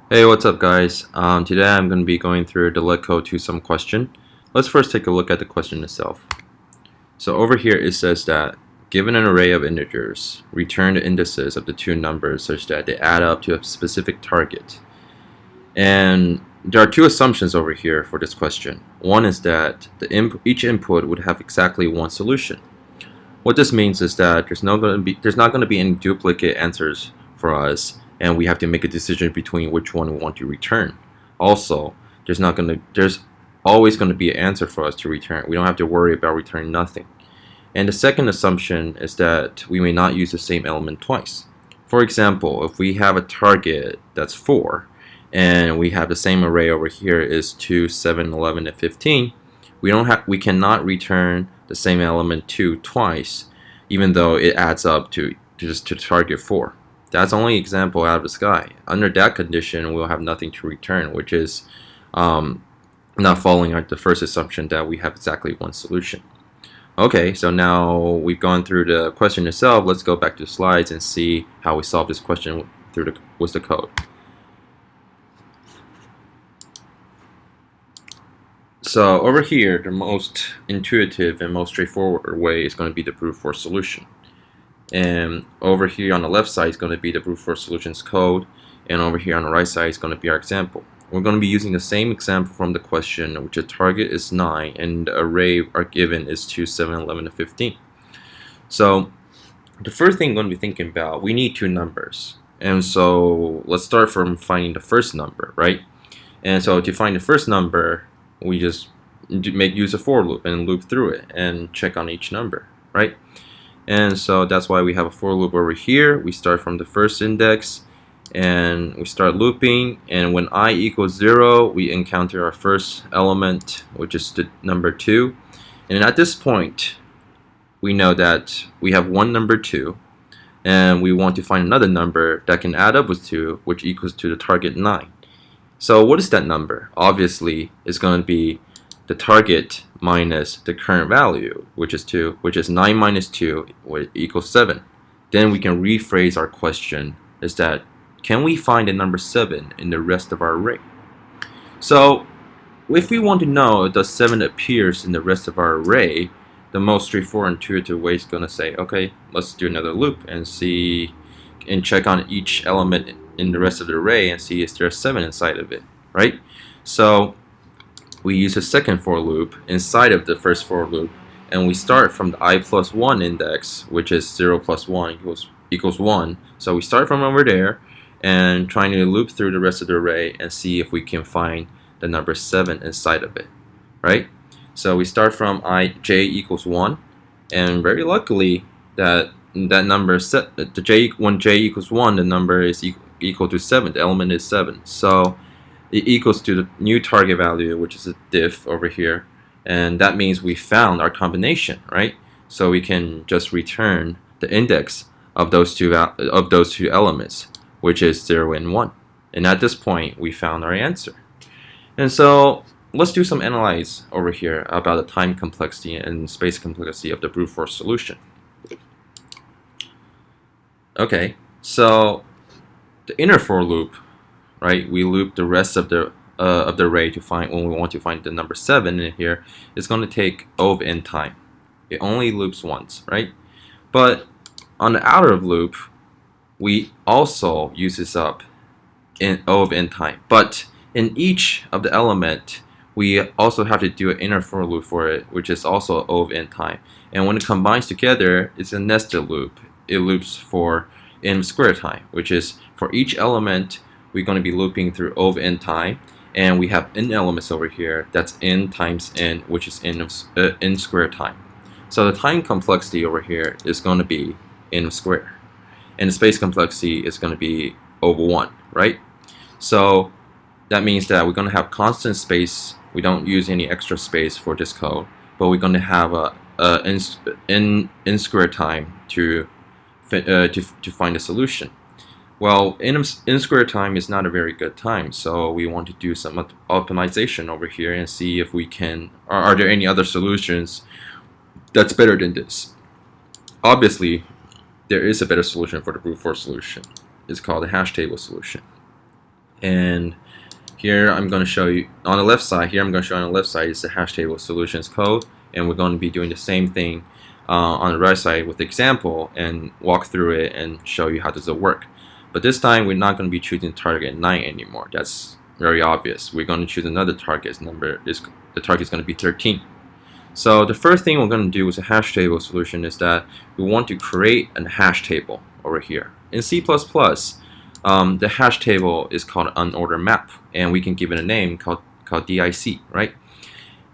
Hey, what's up guys? Today I'm going to be going through the LeetCode Two Sum question. Let's first take a look at the question itself. So over here it says that given an array of integers, return the indices of the two numbers such that they add up to a specific target. And there are two assumptions over here for this question. One is that each input would have exactly one solution. What this means is that there's not going to be any duplicate answers for us, and we have to make a decision between which one we want to return. Also, there's always going to be an answer for us to return. We don't have to worry about returning nothing. And the second assumption is that we may not use the same element twice. For example, if we have a target that's 4, and we have the same array over here is 2, 7, 11, and 15, we cannot return the same element 2 twice, even though it adds up to target 4. That's only example out of the sky. Under that condition, we'll have nothing to return, which is not following the first assumption that we have exactly one solution. Okay, so now we've gone through the question itself. Let's go back to the slides and see how we solve this question with the code. So over here, the most intuitive and most straightforward way is going to be the brute force solution. And over here on the left side is going to be the brute force solutions code, and over here on the right side is going to be our example. We're going to be using the same example from the question, which the target is 9 and the array are given is 2, 7, 11, and 15. So the first thing we're going to be thinking about, we need two numbers. And so let's start from finding the first number, right? And so to find the first number, we just use a for loop and loop through it and check on each number, right? And so that's why we have a for loop over here. We start from the first index and we start looping, and when I equals 0, we encounter our first element, which is the number 2. And at this point, we know that we have one number 2, and we want to find another number that can add up with 2, which equals to the target 9. So what is that number? Obviously, it's going to be the target minus the current value, which is 2, which is 9 minus 2 equals 7. Then we can rephrase our question is that, can we find the number 7 in the rest of our array? So if we want to know does 7 appears in the rest of our array, the most straightforward intuitive way is going to say, okay, let's do another loop and see and check on each element in the rest of the array and see if there's 7 inside of it, right? So we use a second for loop inside of the first for loop, and we start from the I plus 1 index, which is 0 plus 1 equals 1. So we start from over there and trying to loop through the rest of the array and see if we can find the number 7 inside of it, right? So we start from j equals 1, and very luckily that number set when j equals 1, the number is equal to 7. The element is 7. So it equals to the new target value, which is a diff over here, and that means we found our combination, right? So we can just return the index of those two elements, which is 0 and 1. And at this point, we found our answer. And so let's do some analyze over here about the time complexity and space complexity of the brute force solution. Okay, so the inner for loop, right? We loop the rest of the array to find when we want to find the number 7 in here. It's going to take O of n time. It only loops once, right? But on the outer loop, we also use this up in O of n time. But in each of the element, we also have to do an inner for loop for it, which is also O of n time. And when it combines together, it's a nested loop. It loops for n squared time, which is for each element, we're going to be looping through O of n time, and we have n elements over here. That's n times n, which is n squared time. So the time complexity over here is going to be n squared, and the space complexity is going to be over 1, right? So that means that we're going to have constant space. We don't use any extra space for this code, but we're going to have n squared time to find a solution. Well, n squared time is not a very good time, so we want to do some optimization over here and see if we can, are there any other solutions that's better than this? Obviously, there is a better solution for the brute force solution. It's called the hash table solution. And here I'm going to show you on the left side. Here I'm going to show you on the left side is the hash table solutions code, and we're going to be doing the same thing on the right side with the example and walk through it and show you how does it work. But this time we're not going to be choosing target 9 anymore. That's very obvious. We're going to choose another target. The target is going to be 13. So the first thing we're going to do with a hash table solution is that we want to create a hash table over here. In C++, the hash table is called an unordered map, and we can give it a name called DIC, right?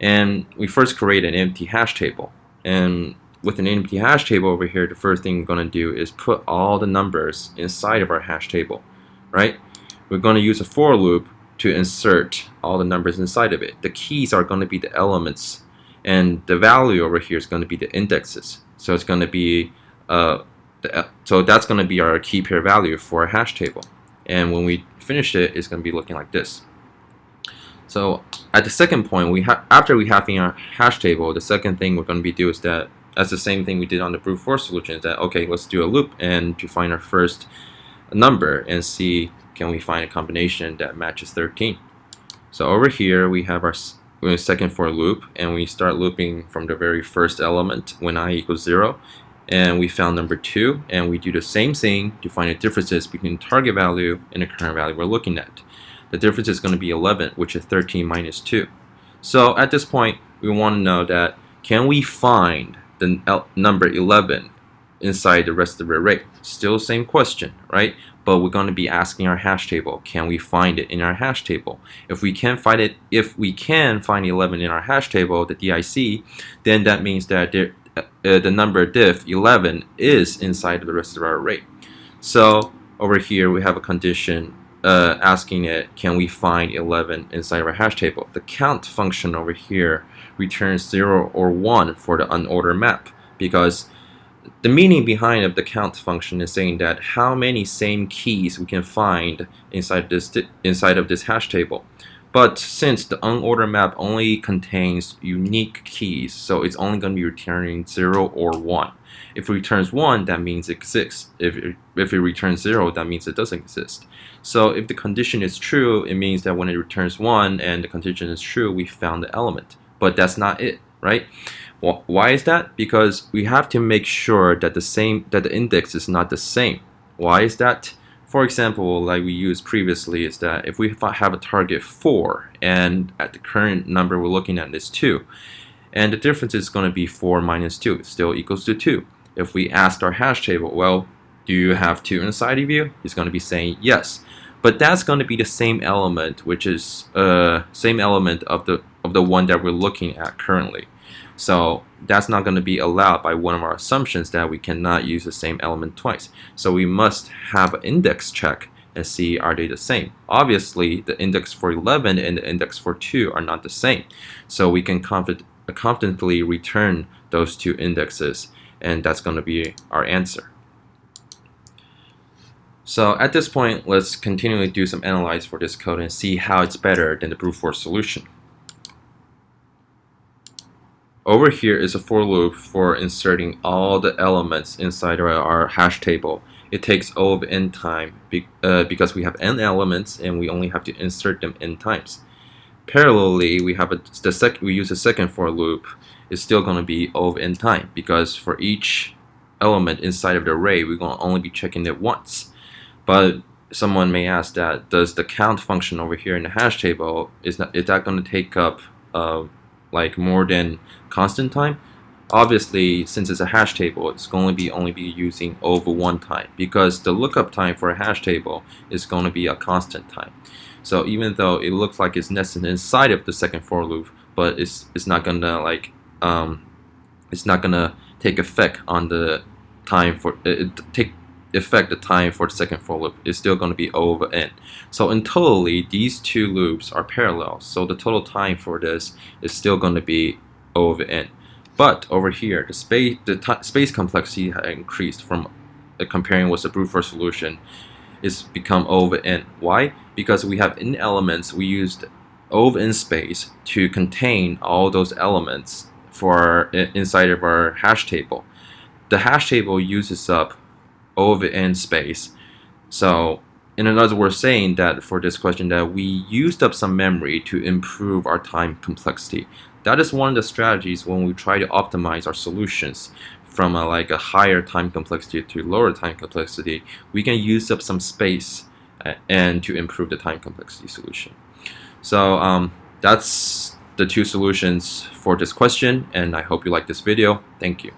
And we first create an empty hash table. And with an empty hash table over here, the first thing we're going to do is put all the numbers inside of our hash table, right? We're going to use a for loop to insert all the numbers inside of it. The keys are going to be the elements, and the value over here is going to be the indexes. So it's going to be so that's going to be our key pair value for a hash table. And when we finish it, it's going to be looking like this. So at the second point, after we have in our hash table, the second thing we're going to be doing is that that's the same thing we did on the brute force solution. Is that okay? Let's do a loop and to find our first number and see can we find a combination that matches 13. So over here we have our second for loop, and we start looping from the very first element when I equals 0, and we found number 2, and we do the same thing to find the differences between the target value and the current value we're looking at. The difference is going to be 11, which is 13 minus 2. So at this point we want to know that can we find the number 11 inside the rest of the array? Still same question, right? But we're going to be asking our hash table, can we find it in our hash table? If we can find 11 in our hash table, the DIC, then that means that the number diff 11 is inside of the rest of our array. So over here we have a condition asking it, can we find 11 inside of our hash table? The count function over here returns 0 or 1 for the unordered map, because the meaning behind of the count function is saying that how many same keys we can find inside of this hash table. But since the unordered map only contains unique keys, so it's only going to be returning 0 or 1. If it returns 1, that means it exists. If it returns 0, that means it doesn't exist. So if the condition is true, it means that when it returns 1 and the condition is true, we found the element. But that's not it, right? Why is that? Because we have to make sure that the index is not the same. Why is that? For example, like we used previously, is that if we have a target 4 and at the current number we're looking at is 2, and the difference is going to be 4 minus 2, it still equals to 2. If we asked our hash table, well, do you have 2 inside of you? It's going to be saying yes. But that's going to be the same element, which is same element of the one that we're looking at currently. So that's not going to be allowed by one of our assumptions that we cannot use the same element twice. So we must have an index check and see are they the same. Obviously, the index for 11 and the index for 2 are not the same. So we can confidently return those 2 indexes, and that's going to be our answer. So at this point, let's continually do some analyze for this code and see how it's better than the brute force solution. Over here is a for loop for inserting all the elements inside our hash table. It takes O of n time because we have n elements and we only have to insert them n times. Parallelly, we use a second for loop. It's still going to be O of n time because for each element inside of the array, we're going to only be checking it once. But someone may ask that, does the count function over here in the hash table, is that going to take up like more than constant time? Obviously, since it's a hash table, it's going to be only using over 1 time, because the lookup time for a hash table is going to be a constant time. So even though it looks like it's nested inside of the second for loop, but it's not gonna it's not gonna take effect on the time for the time for the second for loop. Is still going to be O over n. So in totally, these 2 loops are parallel. So the total time for this is still going to be O over n. But over here, the space complexity has increased from comparing with the brute force solution. It's become O over n. Why? Because we have n elements. We used O of n space to contain all those elements for inside of our hash table. The hash table uses up O of n space. So in other words, saying that for this question that we used up some memory to improve our time complexity. That is one of the strategies when we try to optimize our solutions from like a higher time complexity to lower time complexity. We can use up some space and to improve the time complexity solution. So that's the two solutions for this question, and I hope you like this video. Thank you.